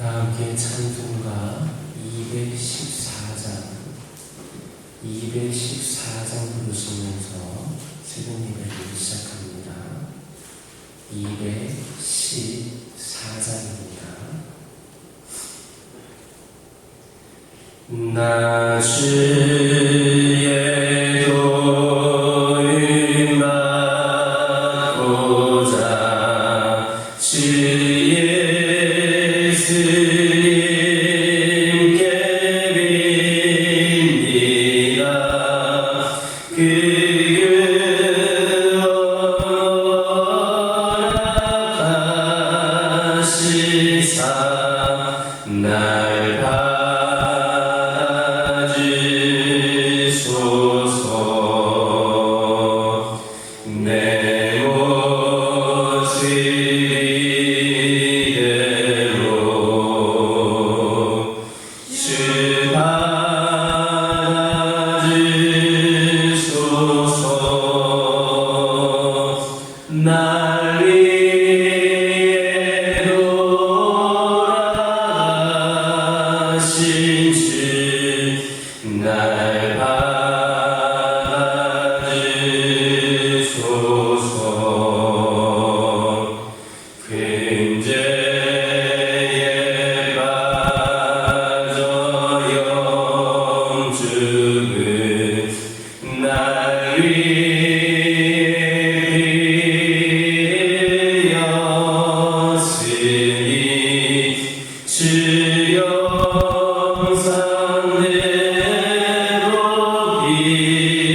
함께 찬송가 214장 부르시면서 새벽 예배를 시작합니다. 214장입니다. 나 주의 도를 맡고자 주의 예수님께 빕니다. 그 허락하시사 날 받아주소서. 내 모습 이대로 주 받아주소서. 날 위해 돌아가신 주 날 받아주소서. 근죄에 빠져 영주는 날 위해 빌렸으니 주 영상대로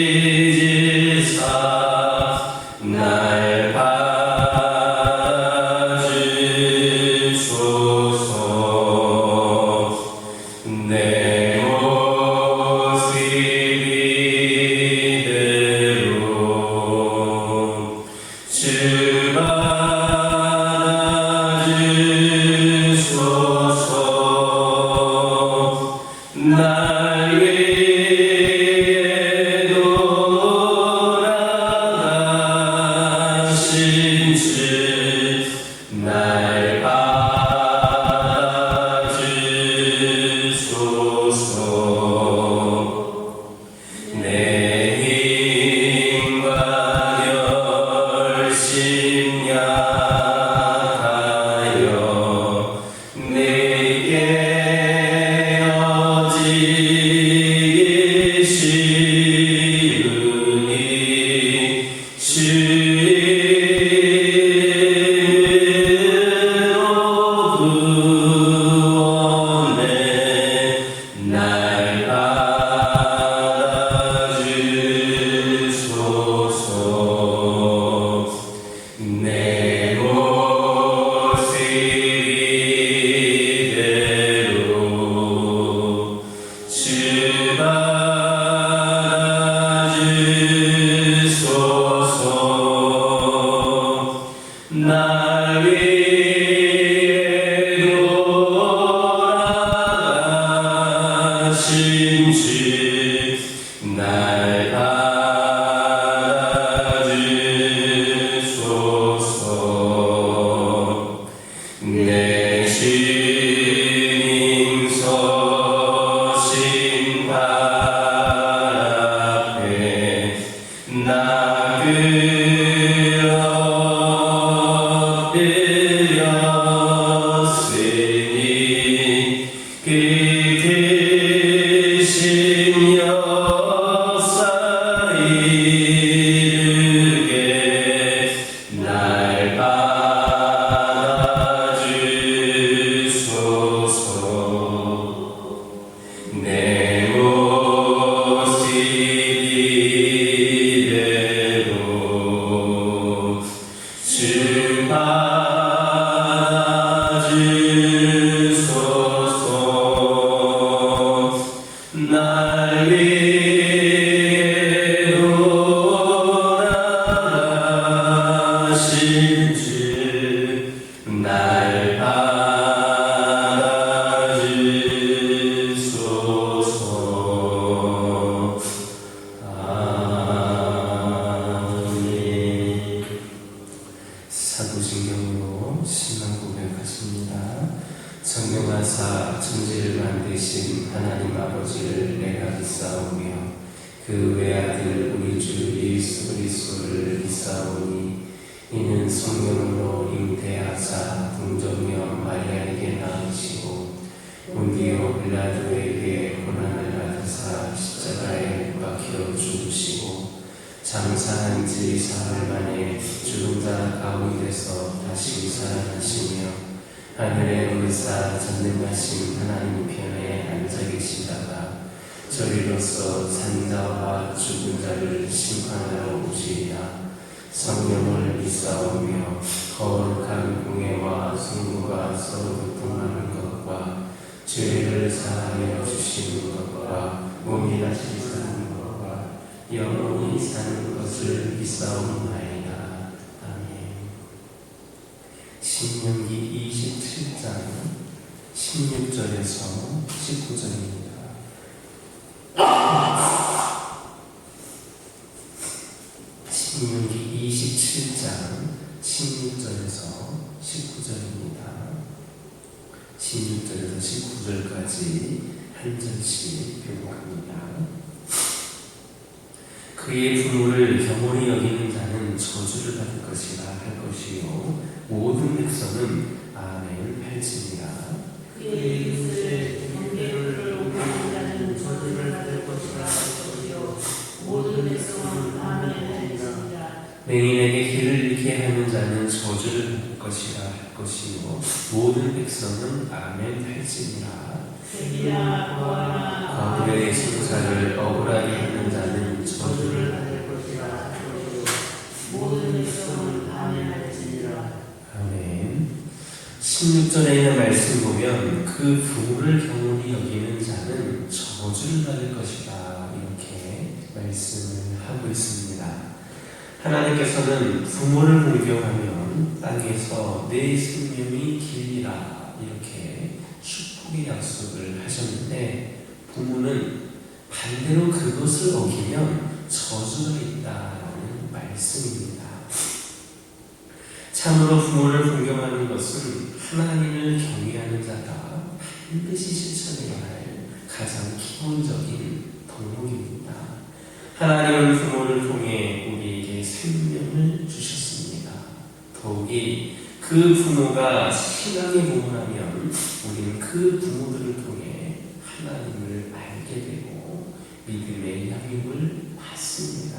빚으사 날 받아주소서. 내 모습 이대로 주 받아주소서. 날 위해 돌아가신 주 날 받아주소서. 내 힘과 열심 약하여 내게 어지기 쉬우니 주님으로 구원해 날 받아주소서. 내 모습 이대로 주 받아주소서. 날 위해 돌아가신 주 날 받아주소서. 내 주님 서신 발 앞에 나 엎드렸으니 그 대신 역사 이르게 날 받아주소서. 내 모습 이대로 주 받아주소서. 날 위해 돌아가신 주 날 받아주소서. 사도신경으로 신앙 고백하십니다. 성령하사 천지를 만드신 하나님 아버지를 내가 믿사오며 그 외아들 우리 주 예수 그리스도를 믿사오니 이는 성령으로 잉태하사 동정녀 마리아에게 낳으시고 본디오 빌라도에게 고난을 받으사 십자가에 못 박혀 죽으시고 장사한 지 사흘 만에 죽은 자 가운데서 다시 살아나시며 하늘의 의사 전능하신 하나님 편에 앉아 계시다가 저리로서 산자와 죽은 자를 심판하러 오시리라. 성령을 믿사오며 거룩한 공예와 성부가 서로 교통하는 것과 죄를 사하여 주시는 것과 몸이라시 사는 것과 영원히 사는 것을 믿사옵나이다. 아멘. 신명기 27장 16절에서 19절입니다. 신명기 27장 16절에서 19절입니다. 16절에서 19절까지 한 절씩 교독합니다. 그의 부모를 경홀히 여기는 자는 저주를 받을 것이라 할 것이요 모든 백성은 아멘 할지니라. 그의 이웃을 경계를 옮기는 자는 저주를 받을 것이라 할 것이요 모든 백성은 아멘 할지니라. 맹인에게 길을 잃게 하는 자는 저주를 받을 것이라 할 것이요 모든 백성은 아멘 할지니라. 새끼나 고아나 과부의 손자를 억울하게 하는 자는 저주를 받을 것이라 할 것이요 모든 백성은 아멘 할지니라. 아멘. 16절에 있는 말씀 보면 그 부모를 경홀히 여기는 자는 저주를 받을 것이다 이렇게 말씀을 하고 있습니다. 하나님께서는 부모를 공경하면 땅에서 내 생명이 길리라 이렇게 축복의 약속을 하셨는데 부모는 반대로 그것을 어기면 저주가 있다라는 말씀입니다. 참으로 부모를 공경하는 것은 하나님을 경외하는 자가 반드시 실천해야 할 가장 기본적인 덕목입니다. 하나님은 부모를 통해 우리에게 생명을 주셨습니다. 더욱이 그 부모가 신앙의 부모라면 우리는 그 부모들을 통해 하나님을 알게 되고 믿음의 양육을 받습니다.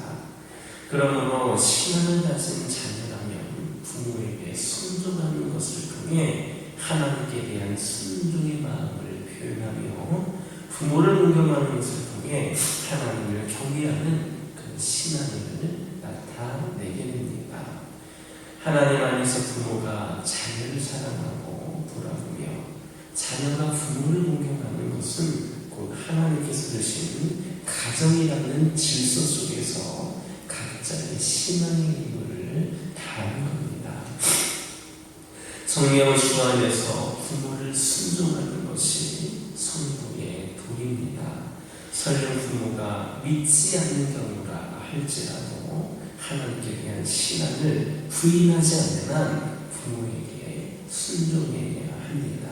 그러므로 신앙을 가진 자녀라면 부모에게 순종하는 것을 통해 하나님께 대한 순종의 마음을 표현하며 부모를 공경하는 것을 통해 하나님을 경외하는 그 신앙을 나타내게 됩니다. 하나님 안에서 부모가 자녀를 사랑하고 돌아보며 자녀가 부모를 공경하는 것은 곧 하나님께서 주신 가정이라는 질서 속에서 각자의 신앙의 의무를 다하는 겁니다. 성령을 수호하면서 부모를 순종하는 것이 성도의 도리입니다. 설령 부모가 믿지 않는 경우라 할지라도 하나님께 대한 신앙을 부인하지 않는 한 부모에게 순종해야 합니다.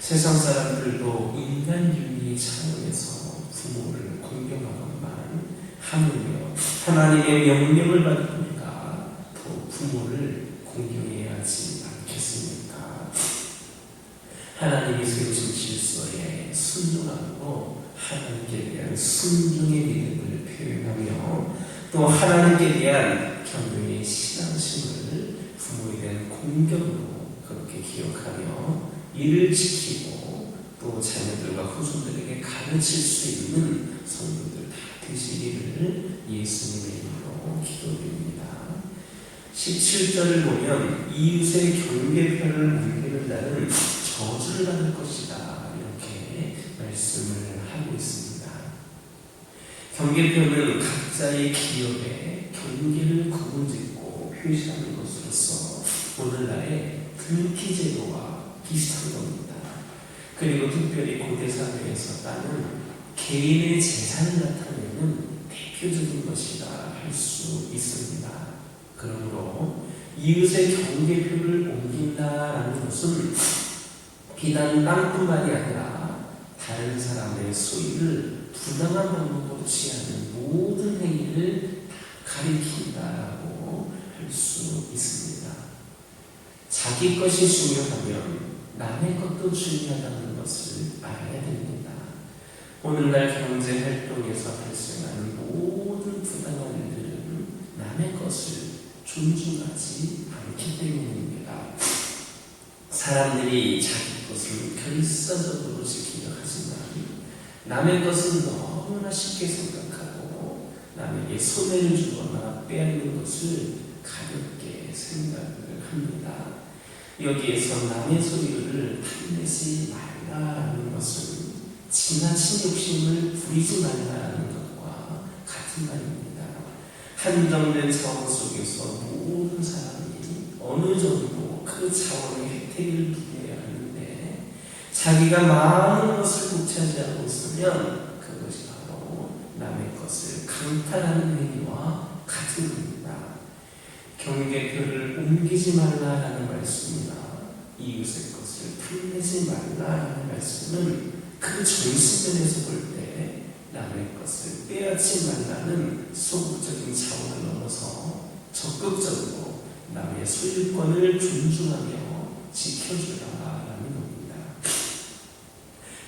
세상 사람들도 인간 윤리 차원에서 부모를 공경하건만 하물며 하나님의 명령을 받으니까 더 부모를 공경해야 하지 않겠습니까? 하나님이 세우신 질서에 순종하고 하나님께 대한 순종의 믿음을 표현하며 또 하나님께 대한 경외의 신앙심을 부모에 대한 공경으로 그렇게 기억하며 이를 지키고 또 자녀들과 후손들에게 가르칠 수 있는 성도들 다 되시기를 예수님의 이름으로 기도드립니다. 17절을 보면 이웃의 경계표를 옮기는 자는 저주를 받을 것이다 이렇게 말씀을 하고 있습니다. 경계표는 각자의 기업에 경계를 구분짓고 표시하는 것으로서 오늘날의 등기제도와 비슷한 겁니다. 그리고 특별히 고대 사회에서 따는 개인의 재산을 나타내는 대표적인 것이라 할 수 있습니다. 그러므로 이웃의 경계표를 옮긴다라는 것은 비단 땅뿐만이 아니라 다른 사람의 소유를 부당한 방법으로 취하는 모든 행위를 가리킨다라고 할 수 있습니다. 자기 것이 중요하면 남의 것도 중요하다는 것을 알아야 됩니다. 오늘날 경제 활동에서 발생하는 모든 부당한 일들은 남의 것을 존중하지 않기 때문입니다. 사람들이 자기 것을 결사적으로 지키려 하지만 남의 것은 너무나 쉽게 생각하고 남에게 손해를 주거나 빼앗는 것을 가볍게 생각을 합니다. 여기에서 남의 소유를 탐내지 말라라는 것은 지나친 욕심을 부리지 말라는 것과 같은 말입니다. 한정된 자원 속에서 모든 사람이 어느 정도 그 자원의 혜택을 누려야 하는데 자기가 많은 것을 독차지하고 있으면 그것이 바로 남의 것을 강탈하는 행위와 같은 겁니다. 경계표를 옮기지 말라라는 말씀이나 이웃의 것을 탐내지 말라라는 말씀은 그 전시면에서 볼 때 남의 것을 빼앗지 말라는 소극적인 차원을 넘어서 적극적으로 남의 소유권을 존중하며 지켜주라라는 겁니다.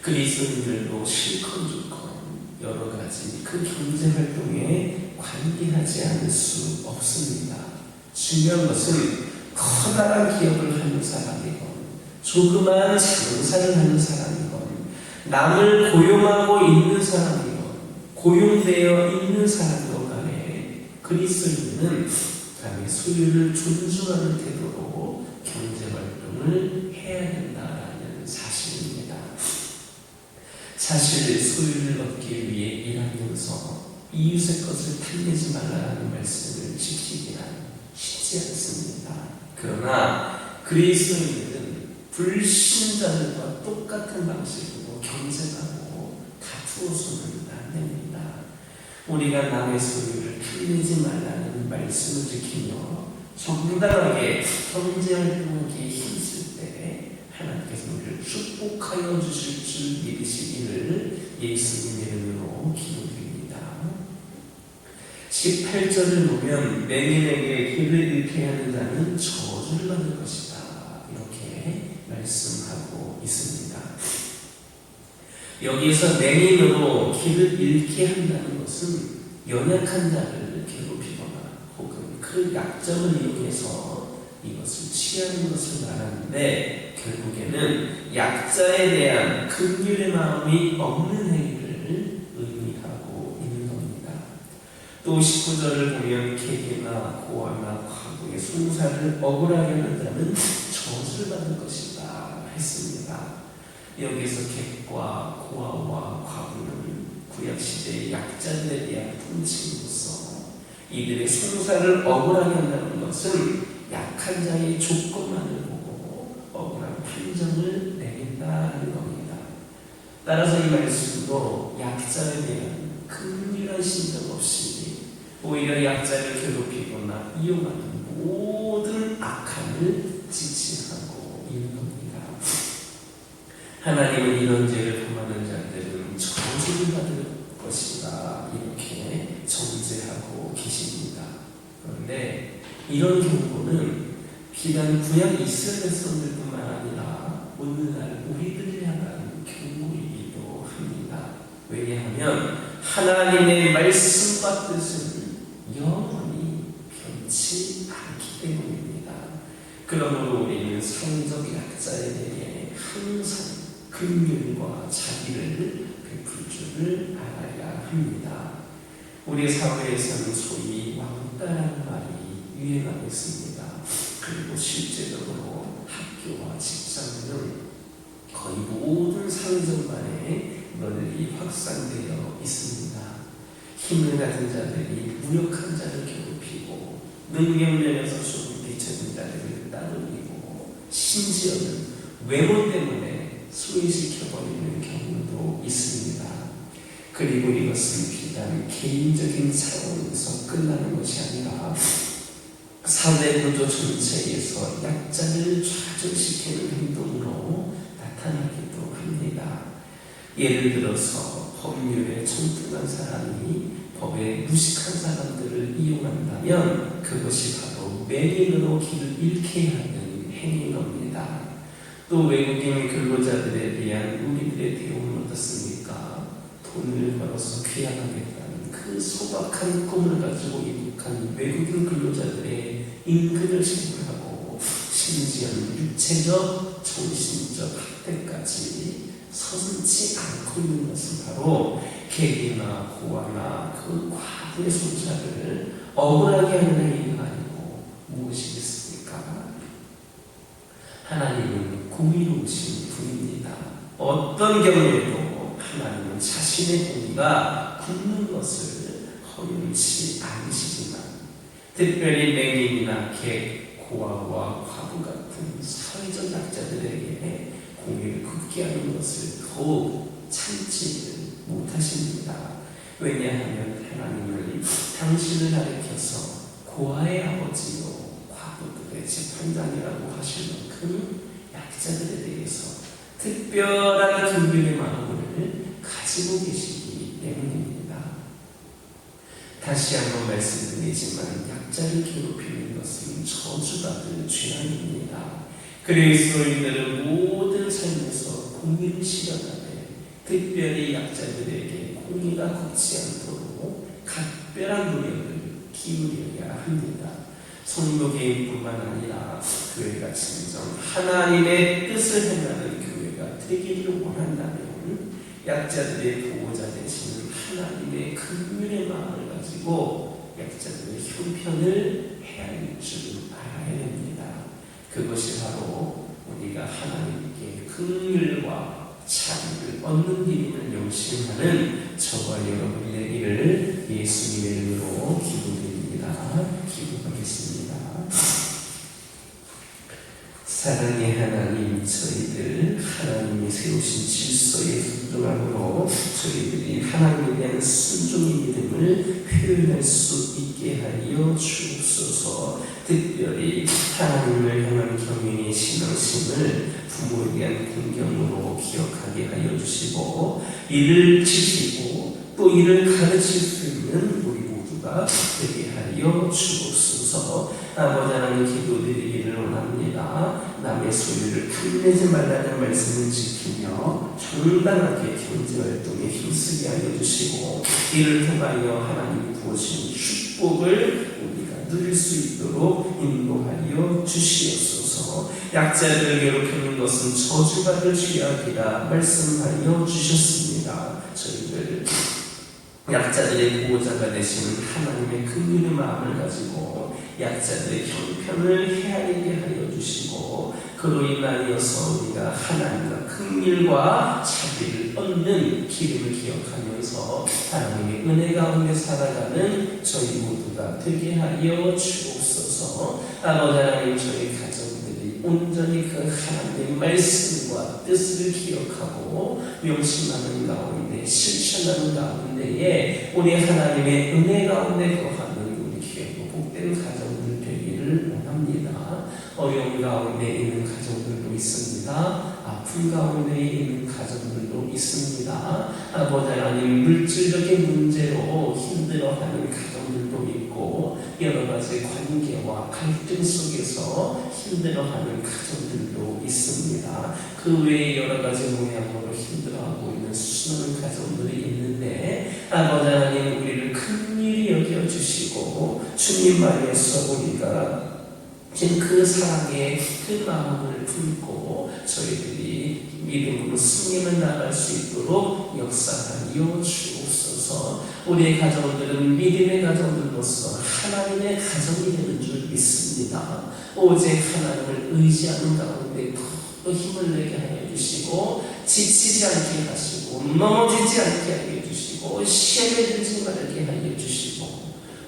그리스도인들도 실컷 좋건 여러 가지 그 경제 활동에 관계하지 않을 수 없습니다. 중요한 것은 커다란 기업을 하는 사람이건 조그마한 장사를 하는 사람이건 남을 고용하고 있는 사람이건 고용되어 있는 사람이건 간에 그리스도인은 남의 소유를 존중하는 태도로 경제활동을 해야 된다는 사실입니다. 사실 소유를 얻기 위해 일하면서 이웃의 것을 탐내지 말라는 말씀을 지키기란 쉽지 않습니다. 그러나 그리스도인들은 불신자들과 똑같은 방식으로 경쟁하고 다투어서는 안 됩니다. 우리가 남의 소유를 탐내지 말라는 말씀을 지키며 정당하게 경제활동하기에 힘쓸 때 하나님께서 우리를 축복하여 주실 줄 믿으시기를 예수님의 이름으로 기도드립니다. 18절을 보면 맹인에게 길을 잃게 하는 자는 저주를 받을 것이다 이렇게 말씀하고 있습니다. 여기에서 맹인으로 길을 잃게 한다는 것은 연약한 자를 괴롭히거나 혹은 그 약점을 이용해서 이것을 취하는 것을 말하는데 결국에는 약자에 대한 긍휼의 마음이 없는 행위를 의미하고 있는 겁니다. 또 19절을 보면 객이나 고아나 과부의 송사를 억울하게 하는 자는 저주를 받을 것이다 했습니다. 여기서 객과 고아와 과부는 구약시대의 약자들에 대한 통칭으로서 이들의 송사를 억울하게 한다는 것은 약한 자의 조건만을 보고 억울한 판정을 내린다는 겁니다. 따라서 이 말씀도 약자에 대한 긍휼한 심정 없이 오히려 약자를 괴롭히거나 이용하는 모든 악함을 지칭하고 있는 겁니다. 하나님은 이런 죄를 범하는 자들은 저주를 받을 것이다 이렇게 정죄하고 계십니다. 그런데 이런 경고는 비단 구약 이스라엘 백성들뿐만 아니라 오늘날 우리들을 향한 경고이기도 합니다. 왜냐하면 하나님의 말씀과 뜻은 영원히 변치 않기 때문입니다. 그러므로 우리는 사회적 약자에 대해 항상 긍휼과 자비를 베풀 줄을 알아야 합니다. 우리 사회에서는 소위 왕따라는 말이 유행하고 있습니다. 그리고 실제적으로 학교와 직장은 거의 모든 사회 전반에 널리 확산되어 있습니다. 힘을 가진 자들이 무력한 자를 괴롭히고 능력면에서 조금 뒤처진 자들을 따돌리고 심지어는 외모 때문에 소외시켜버리는 경우도 있습니다. 그리고 이것은 비단 개인적인 차원에서 끝나는 것이 아니라 사회 구조 전체에서 약자를 좌절시키는 행동으로 나타나는 예를 들어서 법률에 청통한 사람이 법에 무식한 사람들을 이용한다면 그것이 바로 맹인으로 길을 잃게 하는 행위인 겁니다. 또 외국인 근로자들에 대한 우리들의 대우는 어떻습니까? 돈을 벌어서 귀환하겠다는 그 소박한 꿈을 가지고 이국한 외국인 근로자들의 임금을 지불하고 심지어는 육체적, 정신적 학대까지 서슴지 않고 있는 것은 바로 객이나 고아나 그 과부의 손자를 억울하게 하는 행위가 아니고 무엇이겠습니까? 하나님은 공의로우신 분입니다. 어떤 경우에도 하나님은 자신의 공의가 굽는 것을 허용치 않으시지만 특별히 맹인이나 객, 고아와 과부 같은 사회적 약자들에게 공의를 굽게 하는 것을 더욱 참지를 못하십니다. 왜냐하면 하나님은 당신을 가리켜서 고아의 아버지요 과부들의 재판장이라고 하실 만큼 약자들에 대해서 특별한 긍휼의 마음을 가지고 계시기 때문입니다. 다시 한번 말씀드리지만 약자를 괴롭히는 것은 저주받을 죄악입니다. 그리스도인들은 모든 삶에서 공의를 실현하되 특별히 약자들에게 공의가 굽지 않도록 각별한 노력을 기울여야 합니다. 성도개인뿐만 아니라 교회가 진정 하나님의 뜻을 행하는 교회가 되기를 원한다면 약자들의 보호자 되시는 하나님의 긍휼의 마음을 가지고 약자들의 형편을 헤아릴 줄 알아야 됩니다. 그것이 바로 우리가 하나님께 긍휼과 자비를 얻는 길임을 명심하는 저와 여러분이 되기를 예수님의 이름으로 기도드립니다. 기도하겠습니다. 사랑의 하나님, 저희들 하나님이 세우신 질서에 순종함으로 저희들이 하나님에 대한 순종의 믿음을 표현할 수 있게 하여 주옵소서. 특별히 하나님을 향한 경외의 신앙심을 부모에 대한 공경으로 기억하게 하여 주시고 이를 지키고 또 이를 가르칠 수 있는 우리 모두가 되게 하여 주옵소서. 아버지 하나님 기도드리기를 원합니다. 남의 소유를 탐내지 말라는 말씀을 지키며 정당하게 경제활동에 힘쓰게 하여 주시고 이를 통하여 하나님이 부어주신 축복을 우리가 누릴 수 있도록 인도하여 주시옵소서. 약자를 괴롭히는 것은 저주받을 죄악이라 말씀하여 주셨습니다. 저희들 약자들의 보호자가 되시는 하나님의 긍휼의 마음을 가지고 약자들의 형편을 헤아리게 하여 주시고 그로 인하여서 우리가 하나님과 긍휼과 자비를 얻는 기름을 기억하면서 하나님의 은혜 가운데 살아가는 저희 모두가 되게 하여 주옵소서. 아버지 하나님, 저희 가정들이 온전히 그 하나님의 말씀과 뜻을 기억하고 명심하는 가운데 실천하는 가운데에 우리 하나님의 은혜 가운데 거하는 우리 귀하고 복된 가정들 되기를 원합니다. 어려움 가운데 있는 가정들도 있습니다. 아픔 가운데 있는 가정들도 있습니다. 아버지 하나님, 물질적인 문제로 힘들어하는 가정들도 있고 여러 가지 관계와 갈등 속에서 힘들어하는 가정들도 있습니다. 그 외에 여러 가지 모양으로 힘들어하고 있는 수많은 가정들이 있는데 아버지 하나님, 우리를 긍휼히 여겨주시고 주님 안에서 우리가 지금 그 사랑의 그 마음을 품고 저희들이 믿음으로 승리를 나갈 수 있도록 역사하여 주옵소서. 우리의 가정들은 믿음의 가정들로서 하나님의 가정이 되는 줄 믿습니다. 오직 하나님을 의지하는 가운데 더 힘을 내게 하여 주시고 지치지 않게 하시고 넘어지지 않게 하여 주시고 시험에 들지 말게 하여 주시고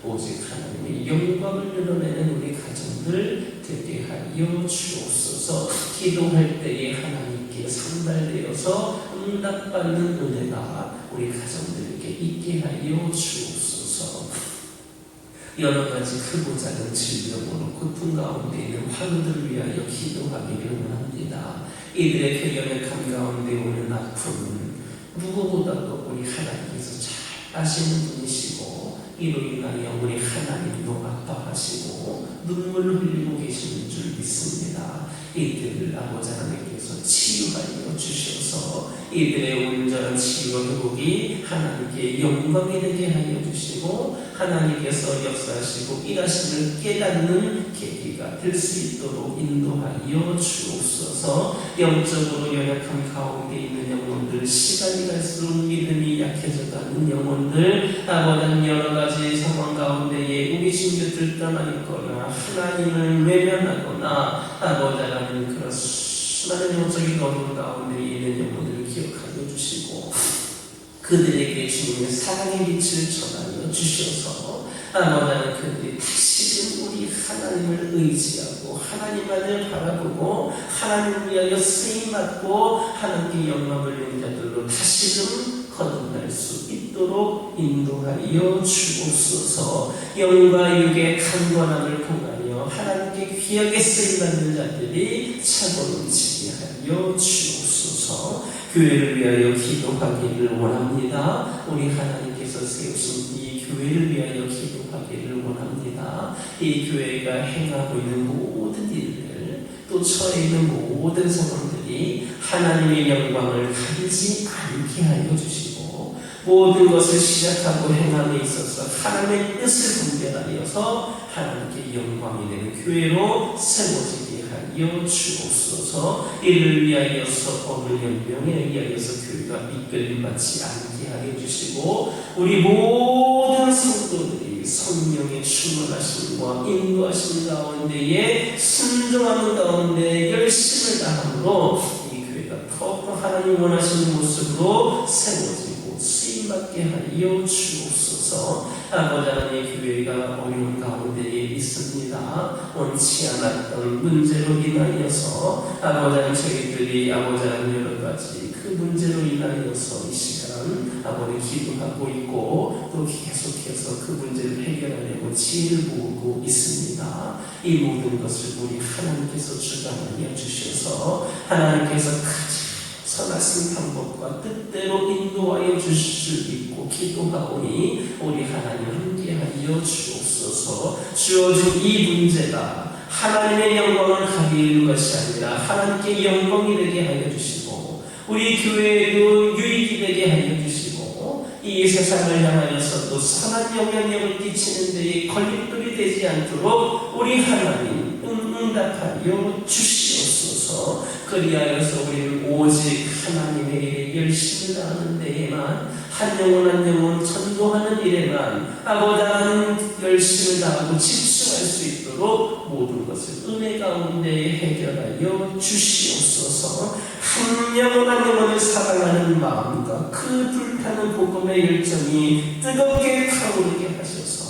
오직 하나님의 영광을 드러내는 우리 가정들 되게 하여 주옵소서. 기도할 때에 하나님께 상달되어서 응답받는 은혜가 우리 가정들에게 있게 하여 주옵소서. 여러 가지 크고 작은 질병으로 고통 가운데 있는 환우들을 위하여 기도하기를 원합니다. 이들의 쾌경의 감 가운데 오는 아픔은 누구보다도 우리 하나님께서 잘 아시는 분이시고 이로 인하여 우리 하나님도 아파하시고 눈물을 흘리고 계시는 줄 믿습니다. 이들을 아버지 하나님께서 치유하여 주셔서 이들의 온전한 치유 회복이 하나님께 영광이 되게 하여 주시고 하나님께서 역사하시고 일하심을 깨닫는 계기가 될 수 있도록 인도하여 주옵소서. 영적으로 연약한 가운데 있는 영혼들, 시간이 갈수록 믿음이 약해져가는 영혼들, 아버지 여러 가지 상황 가운데에 우리 신교를 떠나 있거나 하나님을 외면하거나 아버지 하나님 그런 수많은 영적인 어려움 가운데 있는 영혼들을 기억하여 주시고 그들에게 주님의 사랑의 빛을 전하여 주셔서 아버지 그들이 다시금 우리 하나님을 의지하고 하나님만을 바라보고 하나님을 위하여 쓰임받고 하나님께 영광을 내는 자들로 다시금 거듭날 수 있도록 인도하여 주옵소서. 영과 육의 강건함을 통하여 하나님께 귀하게 쓰임받는 자들이 차고로 지배하여 주옵소서. 교회를 위하여 기도하기를 원합니다. 우리 하나님께서 세우신 이 교회를 위하여 기도하기를 원합니다. 이 교회가 행하고 있는 모든 일들 또 처해 있는 모든 상황들이 하나님의 영광을 가리지 않게 하여 주시고 모든 것을 시작하고 행함에 있어서 하나님의 뜻을 분별하여서 하나님께 영광이 되는 교회로 세워지게 하여 주옵소서. 이를 위하여서 어느 연명에 의하여서 교회가 이끌림받지 않게 하여 주시고 우리 모든 성도들이 성령의 충만하심과 인도하심 가운데에 순종하는 가운데 열심을 다함으로 이 교회가 더욱더 하나님 원하시는 모습으로 세워지고 쓰임받게 하여 주옵소서. 아버지 하나님의 교회가 어려운 가운데에 있습니다. 원치 않았던 문제로 인하여서 아버지 하나님 저희들이 아버지 하나님 여러 가지 그 문제로 인하여서 이 시간 아버지 기도하고 있고 또 계속해서 그 문제를 해결하려고 지혜를 모으고 있습니다. 이 모든 것을 우리 하나님께서 주관하여 주셔서 하나님께서 가장 선하신 방법과 뜻대로 인도하여 주실 수 있고 기도하오니 우리 하나님 함께하여 주옵소서. 주어진 이 문제가 하나님의 영광을 가리는 것이 아니라 하나님께 영광이 되게 하여 주시고 우리 교회에도 유익이 되게 하여 주시고 이 세상을 향하여서도 선한 영향력을 끼치는 데에 걸림돌이 되지 않도록 우리 하나님 응답하여 주시옵소서. 그리하여서 우리는 오직 하나님의 일에 열심을 다하는 데에만 한 영혼 한 영혼 전도하는 일에만 아버지 하나님 열심을 다하고 집중할 수 있도록 모든 것을 은혜 가운데 해결하여 주시옵소서. 한 영혼 한 영혼을 사랑하는 마음과 그 불타는 복음의 열정이 뜨겁게 타오르게 하셔서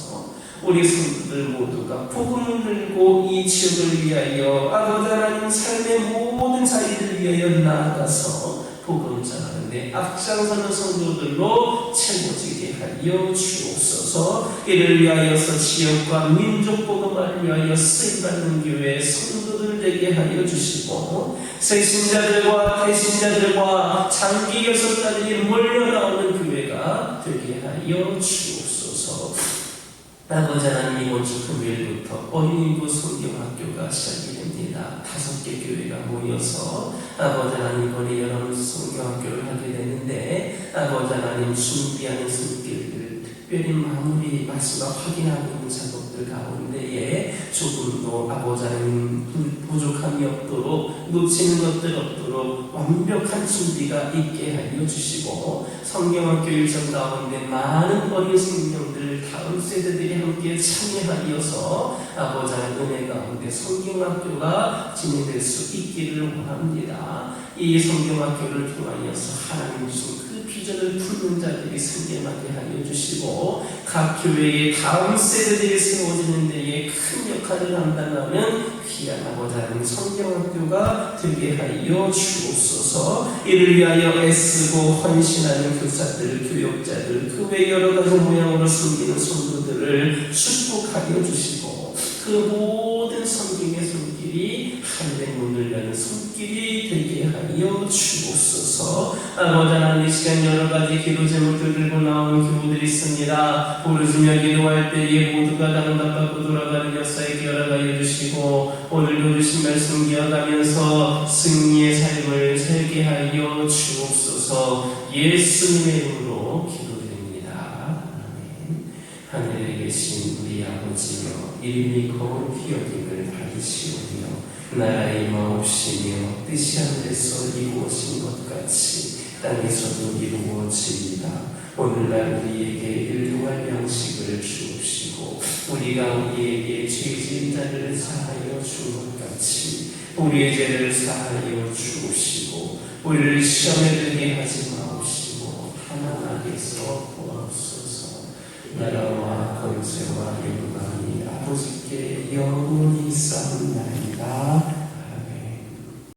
우리 성도들 모두가 복음을 들고 이 지역을 위하여 아버지 하나님 삶의 모든 자리를 위하여 나아가서 복음 전하는데 앞장서는 성도들로 채워지게 하여 주옵소서. 이를 위하여서 지역과 민족 복음을 위하여 쓰임받는 교회 성도들 되게 하여 주시고 세신자들과 대신자들과 장기 교섭자들이 몰려나오는 교회가 되게 하여 주옵소서. 아버지 하나님 이번 주 금요일부터 어린이부 성경학교가 시작이 됩니다. 5개 교회가 모여서 아버지 하나님 이번에 여러 성경학교를 하게 되는데 아버지 하나님 준비하는 손길들 특별히 마무리 마지막 확인하고 있는 작업들 가운데에 조금도 아버지 하나님 부족함이 없도록 놓치는 것들 없도록 완벽한 준비가 있게 하여 주시고 성경학교 일정 가운데 많은 어린 생명들 다음 세대들이 함께 참여하여서 아버지 하나님 은혜 가운데 성경학교가 진행될 수 있기를 원합니다. 이 성경학교를 통하여서 하나님 주신 그 비전을 품는 자들이 생겨나게 하여 주시고 각 교회의 다음 세대들이 세워지는 데에 큰 역할을 감당하는 귀한 아버지 하나님 성경학교가 되게 하여 주옵소서. 이를 위하여 애쓰고 헌신하는 교사들, 교역자들, 그 외 여러 가지 모양으로 섬기는 성도들을 축복하여 주시고 그 모든 성경의 손길 손길이 하늘의 문을 여는 손길이 되게 하여 주옵소서. 아버지 하나님, 이 시간 여러 가지 기도 제목들 들고 나온 교우들이 있습니다. 부르짖며 기도할 때에 모두가 응답받고 돌아가는 역사에 기여하여 주시고 오늘도 주신 말씀 기억하면서 승리의 삶을 살게 하여 주옵소서. 예수님의 이름으로 기도드립니다. 아멘. 하늘에 계신 우리 아버지여, 이름이 거룩히 여김을 받으시오며 나라의 임하옵시며 뜻이 하늘에서 이루어진 것 같이 땅에서도 이루어지이다. 오늘날 우리에게 일용할 양식을 주옵시고 우리가 우리에게 죄진 자를 사하여 준 것 같이 우리의 죄를 사하여 주옵시고 우리를 시험에 들게 하지 마옵시고 하나님께서 구하옵소서. 나라와 권세와 영광이 아버지께 영원히 쌓나이다.